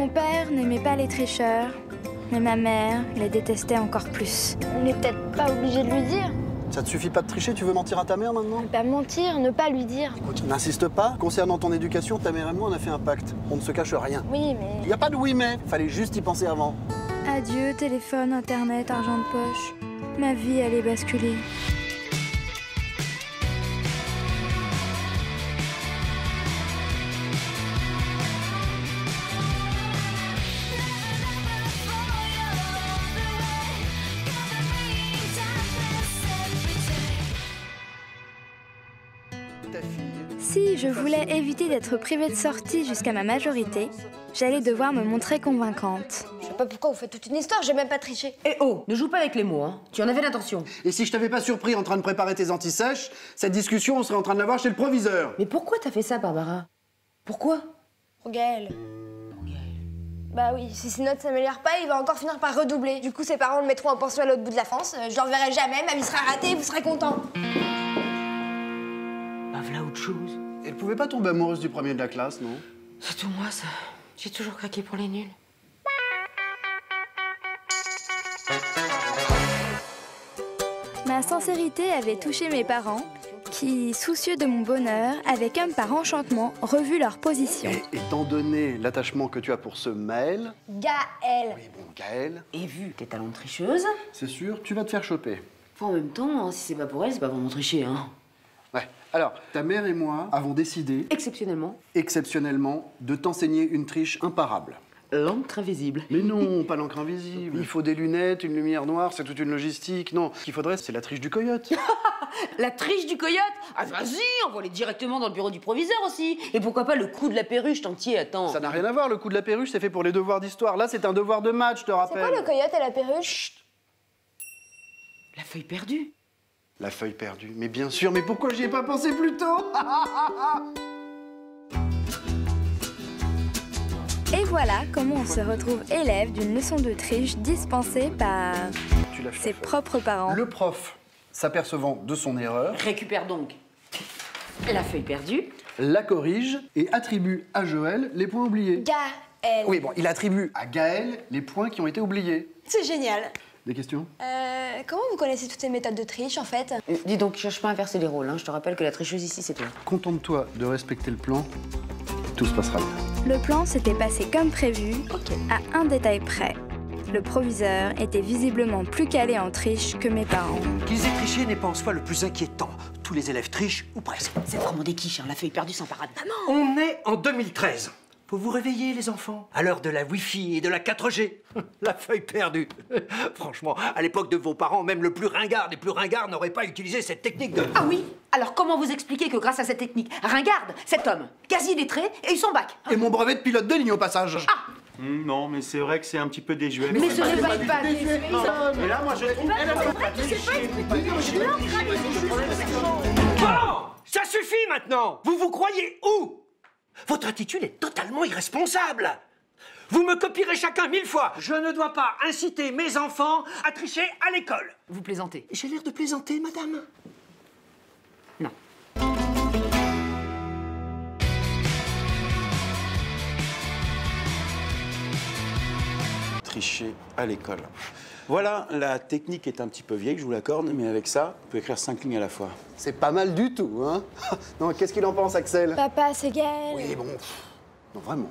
Mon père n'aimait pas les tricheurs, mais ma mère les détestait encore plus. On n'est peut-être pas obligé de lui dire. Ça te suffit pas de tricher, tu veux mentir à ta mère maintenant? Ne pas mentir, ne pas lui dire. Écoute, n'insiste pas. Concernant ton éducation, ta mère et moi, on a fait un pacte. On ne se cache rien. Oui, mais... Y a pas de oui mais, fallait juste y penser avant. Adieu, téléphone, internet, argent de poche. Ma vie allait basculer. Si je voulais éviter d'être privée de sortie jusqu'à ma majorité, j'allais devoir me montrer convaincante. Je sais pas pourquoi vous faites toute une histoire, j'ai même pas triché. Eh oh, ne joue pas avec les mots, hein. Tu en avais l'intention. Et si je t'avais pas surpris en train de préparer tes antisèches, cette discussion, on serait en train de l'avoir chez le proviseur. Mais pourquoi t'as fait ça, Barbara? Pourquoi? Pour Gaël. Bah oui, si ses notes s'améliorent pas, il va encore finir par redoubler. Du coup, ses parents le mettront en pension à l'autre bout de la France. Je le reverrai jamais, ma vie sera ratée, vous serez contents. Bah voilà autre chose. Elle pouvait pas tomber amoureuse du premier de la classe, non? C'est tout moi, ça. J'ai toujours craqué pour les nuls. Ma sincérité avait touché mes parents, qui, soucieux de mon bonheur, avaient comme par enchantement revu leur position. Et étant donné l'attachement que tu as pour ce Maël... Gaël. Oui, bon, Gaël... Et vu tes talents de tricheuse... C'est sûr, tu vas te faire choper. Enfin, en même temps, si c'est pas pour elle, c'est pas vraiment tricher, hein. Ouais. Alors, ta mère et moi avons décidé, exceptionnellement, de t'enseigner une triche imparable. L'encre invisible. Mais non, pas l'encre invisible. Il faut des lunettes, une lumière noire, c'est toute une logistique. Non, ce qu'il faudrait, c'est la triche du coyote. La triche du coyote? Ah vas-y, envoie-les directement dans le bureau du proviseur aussi. Et pourquoi pas le coup de la perruche, t'entier, attends. Ça n'a rien à voir, le coup de la perruche, c'est fait pour les devoirs d'histoire. Là, c'est un devoir de maths, je te C'est rappelle. quoi le coyote et la perruche? Chut. La feuille perdue. La feuille perdue. Mais bien sûr, mais pourquoi j'y ai pas pensé plus tôt? Et voilà comment on se retrouve élève d'une leçon de triche dispensée par ses propres parents. Le prof, s'apercevant de son erreur, Récupère donc la feuille perdue. la corrige et attribue à Joël les points oubliés. Gaël. Oui, bon, il attribue à Gaël les points qui ont été oubliés. C'est génial. Des questions? Comment vous connaissez toutes ces méthodes de triche, en fait? Dis donc, cherche pas à inverser les rôles, hein. Je te rappelle que la tricheuse ici, c'est toi. Contente-toi de respecter le plan, tout se passera bien. Le plan s'était passé comme prévu, à un détail près. Le proviseur était visiblement plus calé en triche que mes parents. Qu'ils aient triché n'est pas en soi le plus inquiétant. Tous les élèves trichent, ou presque. C'est vraiment des quiches, hein. La feuille perdue sans parade. Maman! On est en 2013. Faut vous réveiller, les enfants. À l'heure de la Wi-Fi et de la 4G. La feuille perdue. Franchement, à l'époque de vos parents, même le plus ringard des plus ringards n'aurait pas utilisé cette technique de... Ah oui? Alors comment vous expliquez que grâce à cette technique, ringarde, cet homme, quasi lettré, et eu son bac? Et mon brevet de pilote de ligne au passage. Non, mais c'est vrai que c'est un petit peu désuet. Mais ce n'est pas désuet. Mais là, moi, je trouve... Bon, ça suffit maintenant. Vous vous croyez où? Votre attitude est totalement irresponsable. Vous me copierez chacun 1000 fois. Je ne dois pas inciter mes enfants à tricher à l'école. Vous plaisantez? J'ai l'air de plaisanter, madame. Non. Tricher à l'école. Voilà, la technique est un petit peu vieille, je vous l'accorde, mais avec ça, vous pouvez écrire 5 lignes à la fois. C'est pas mal du tout, hein? Non, qu'est-ce qu'il en pense, Axel? Papa, c'est Gaël. Oui, bon... Non, vraiment.